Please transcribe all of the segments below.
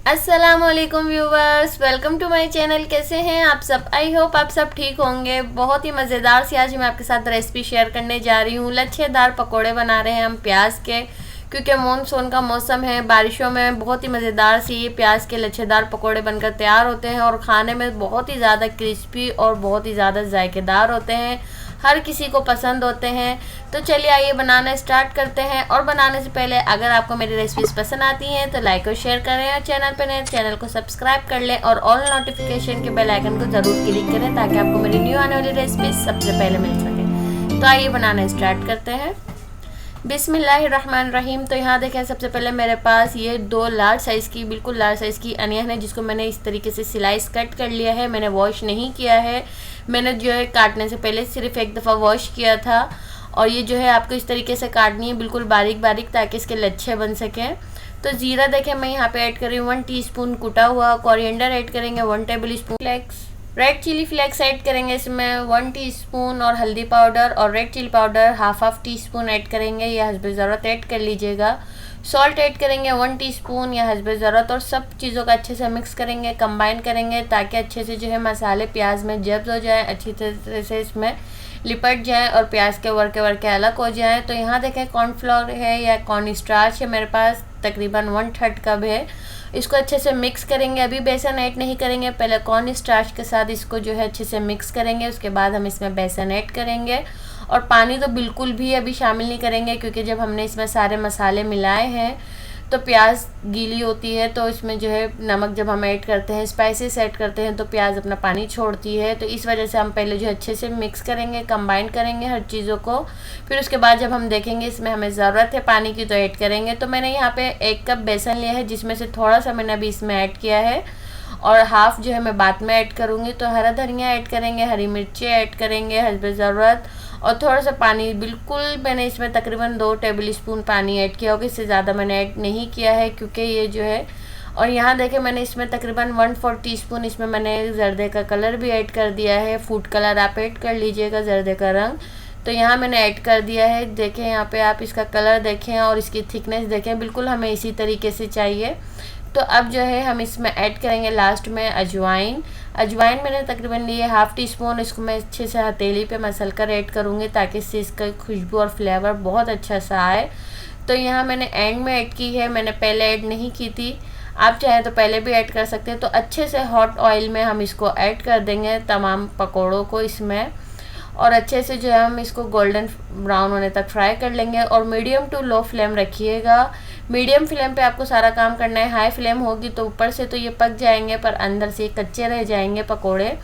अस्सलामुअलैकुम viewers, welcome to my channel. कैसे हैं आप सब? आई होप आप सब ठीक होंगे। बहुत ही मज़ेदार सी आज मैं आपके साथ रेसिपी शेयर करने जा रही हूँ। लच्छेदार पकोड़े बना रहे हैं हम प्याज के, क्योंकि मानसून का मौसम है। बारिशों में बहुत ही मज़ेदार सी ये प्याज के लच्छेदार पकोड़े बनकर तैयार होते हैं और ख़ाने में बहुत ही ज़्यादा क्रिस्पी और बहुत ही ज़्यादा जायकेदार होते हैं। हर किसी को पसंद होते हैं। तो चलिए आइए बनाना स्टार्ट करते हैं। और बनाने से पहले अगर आपको मेरी रेसिपीज़ पसंद आती हैं तो लाइक और शेयर करें, और चैनल पर नए चैनल को सब्सक्राइब कर लें और ऑल नोटिफिकेशन के बेल आइकन को ज़रूर क्लिक करें ताकि आपको मेरी न्यू आने वाली रेसिपीज़ सबसे पहले मिल सके। तो आइए बनाना स्टार्ट करते हैं। बिस्मिल्लाहिर्रहमानिर्रहीम। तो यहाँ देखें, सबसे पहले मेरे पास ये 2 लार्ज साइज़ की, बिल्कुल लार्ज साइज़ की अनियन है, जिसको मैंने इस तरीके से स्लाइस कट कर लिया है। मैंने वॉश नहीं किया है, मैंने जो है काटने से पहले सिर्फ एक दफ़ा वॉश किया था। और ये जो है आपको इस तरीके से काटनी है, बिल्कुल बारीक बारीक, ताकि इसके लच्छे बन सकें। तो ज़ीरा देखें मैं यहाँ पे ऐड कर रही हूँ 1 टीस्पून कुटा हुआ। कोरिएंडर ऐड करेंगे 1 tablespoon. Flakes red chilli flakes add करेंगे इसमें 1 टीस्पून, और हल्दी पाउडर और red chilli powder half teaspoon add करेंगे, या हस्बे ज़रूरत ऐड कर लीजिएगा। सॉल्ट ऐड करेंगे 1 टीस्पून या हस्बे ज़रूरत, और सब चीज़ों का अच्छे से मिक्स करेंगे, कंबाइन करेंगे, ताकि अच्छे से जो है मसाले प्याज में जब्त हो जाए, अच्छी तरह से इसमें लिपट जाए और प्याज के वर्के अलग हो जाए। तो यहाँ देखें कॉर्नफ्लोर है या कॉर्न स्टार्च है मेरे पास, तकरीबन 1/3 कप है। इसको अच्छे से मिक्स करेंगे। अभी बेसन ऐड नहीं करेंगे, पहले कॉर्न स्टार्च के साथ इसको जो है अच्छे से मिक्स करेंगे, उसके बाद हम इसमें बेसन ऐड करेंगे। और पानी तो बिल्कुल भी अभी शामिल नहीं करेंगे, क्योंकि जब हमने इसमें सारे मसाले मिलाए हैं तो प्याज गीली होती है, तो इसमें जो है नमक जब हम ऐड करते हैं, स्पाइसेस ऐड करते हैं, तो प्याज अपना पानी छोड़ती है। तो इस वजह से हम पहले जो अच्छे से मिक्स करेंगे, कंबाइन करेंगे हर चीज़ों को। फिर उसके बाद जब हम देखेंगे इसमें हमें ज़रूरत है पानी की तो ऐड करेंगे। तो मैंने यहाँ पे 1 कप बेसन लिया है, जिसमें से थोड़ा सा मैंने अभी इसमें ऐड किया है, और हाफ़ जो है मैं बाद में ऐड करूँगी। तो हरा धनिया ऐड करेंगे, हरी मिर्ची ऐड करेंगे हस्बे ज़रूरत, और थोड़ा सा पानी। बिल्कुल मैंने इसमें तकरीबन 2 टेबल स्पून पानी ऐड किया होगा, इससे ज़्यादा मैंने ऐड नहीं किया है, क्योंकि ये जो है। और यहाँ देखें मैंने इसमें तकरीबन 1/4 टीस्पून इसमें मैंने जर्दे का कलर भी ऐड कर दिया है। फूड कलर आप ऐड कर लीजिएगा, जर्दे का रंग। तो यहाँ मैंने ऐड कर दिया है। देखें यहाँ पे आप इसका कलर देखें और इसकी थिकनेस देखें, बिल्कुल हमें इसी तरीके से चाहिए। तो अब जो है हम इसमें ऐड करेंगे लास्ट में अजवाइन। अजवाइन मैंने तकरीबन लिए 1/2 टीस्पून। इसको मैं अच्छे से हथेली पे मसल कर ऐड करूँगी, ताकि इससे इसका खुशबू और फ्लेवर बहुत अच्छा सा आए। तो यहाँ मैंने एंड में ऐड की है, मैंने पहले ऐड नहीं की थी। आप चाहें तो पहले भी ऐड कर सकते हैं। तो अच्छे से हॉट ऑयल में हम इसको ऐड कर देंगे तमाम पकौड़ों को इसमें, और अच्छे से जो है हम इसको गोल्डन ब्राउन होने तक फ्राई कर लेंगे। और मीडियम टू लो फ्लेम रखिएगा। मीडियम फ्लेम पे आपको सारा काम करना है। हाई फ्लेम होगी तो ऊपर से तो ये पक जाएंगे, पर अंदर से कच्चे रह जाएंगे पकोड़े।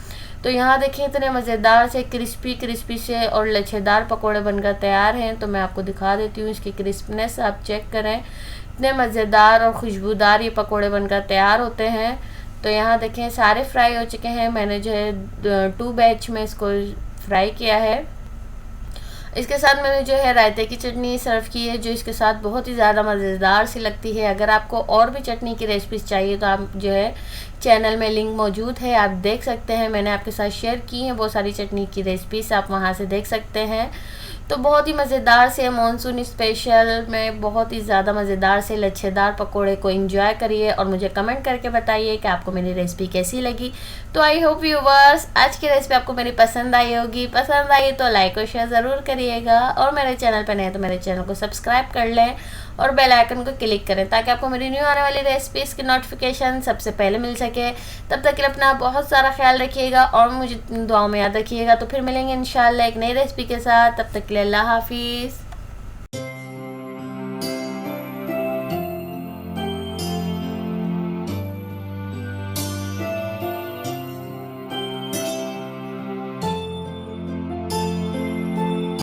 तो यहाँ देखिए इतने मज़ेदार से क्रिस्पी से और लच्छेदार पकोड़े बनकर तैयार हैं। तो मैं आपको दिखा देती हूँ इसकी क्रिस्पनेस, आप चेक करें। इतने मज़ेदार और खुशबूदार ये पकोड़े बनकर तैयार होते हैं। तो यहाँ देखें सारे फ्राई हो चुके हैं। मैंने जो है 2 बैच में इसको फ्राई किया है। इसके साथ मैंने जो है रायते की चटनी सर्व की है, जो इसके साथ बहुत ही ज़्यादा मज़ेदार सी लगती है। अगर आपको और भी चटनी की रेसिपीज़ चाहिए तो आप जो है चैनल में लिंक मौजूद है, आप देख सकते हैं। मैंने आपके साथ शेयर की हैं बहुत सारी चटनी की रेसिपीज़, आप वहाँ से देख सकते हैं। तो बहुत ही मज़ेदार से मानसून स्पेशल में बहुत ही ज़्यादा मज़ेदार से लच्छेदार पकोड़े को एंजॉय करिए, और मुझे कमेंट करके बताइए कि आपको मेरी रेसिपी कैसी लगी। तो आई होप व्यूवर्स आज की रेसिपी आपको मेरी पसंद आई होगी। पसंद आई तो लाइक और शेयर ज़रूर करिएगा, और मेरे चैनल पर नए तो मेरे चैनल को सब्सक्राइब कर लें और बेल आइकन को क्लिक करें, ताकि आपको मेरी न्यू आने वाली रेसिपीज़ की नोटिफिकेशन सबसे पहले मिल सके। तब तक के लिए अपना बहुत सारा ख्याल रखिएगा और मुझे दुआओं में याद रखिएगा। तो फिर मिलेंगे इंशाल्लाह एक नई रेसिपी के साथ। तब तक के लिए अल्लाह हाफिज़।